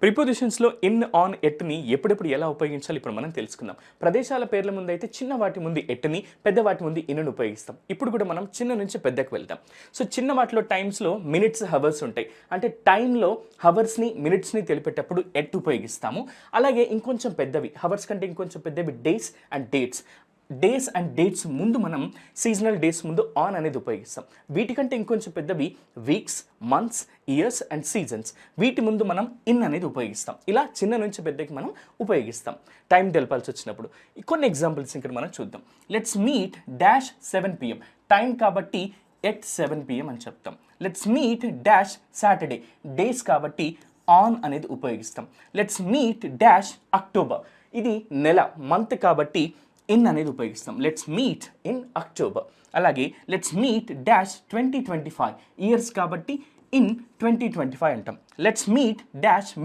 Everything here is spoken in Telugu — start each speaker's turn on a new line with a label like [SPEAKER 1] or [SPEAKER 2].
[SPEAKER 1] ప్రిపోజిషన్స్లో ఇన్, ఆన్, ఎట్ని ఎప్పుడెప్పుడు ఎలా ఉపయోగించాలి ఇప్పుడు మనం తెలుసుకుందాం. ప్రదేశాల పేర్ల ముందు అయితే చిన్న వాటి ముందు ఎట్ని, పెద్ద వాటి ముందు ఇన్ను ఉపయోగిస్తాం. ఇప్పుడు కూడా మనం చిన్న నుంచి పెద్దకు వెళ్తాం. సో చిన్న వాటిలో టైమ్స్లో మినిట్స్, హవర్స్ ఉంటాయి. అంటే టైంలో హవర్స్ని, మినిట్స్ని తెలిపేటప్పుడు ఎట్ ఉపయోగిస్తాము. అలాగే ఇంకొంచెం పెద్దవి, హవర్స్ కంటే ఇంకొంచెం పెద్దవి days and dates. Days and dates ముందు మనం సీజనల్ డేస్ ముందు ఆన్ అనేది ఉపయోగిస్తాం. వీటికంటే ఇంకొంచెం పెద్దవి weeks, months, years and seasons. వీటి ముందు మనం ఇన్ అనేది ఉపయోగిస్తాం. ఇలా చిన్న నుంచి పెద్దకి మనం ఉపయోగిస్తాం టైం తెలపాల్సి వచ్చినప్పుడు. కొన్ని ఎగ్జాంపుల్స్ ఇక్కడ మనం చూద్దాం. Let's meet dash 7 PM. Time కాబట్టి ఎట్ 7 PM అని చెప్తాం. Let's meet dash Saturday. Days కాబట్టి ఆన్ అనేది ఉపయోగిస్తాం. Let's meet dash October. ఇది నెల, మంత్ కాబట్టి ఇన్ అనేది ఉపయోగిస్తాం. Let's meet in October. అలాగే లెట్స్ మీట్ డాష్ 2025. ఇయర్స్ కాబట్టి ఇన్ 2025 అంటాం. Let's meet dash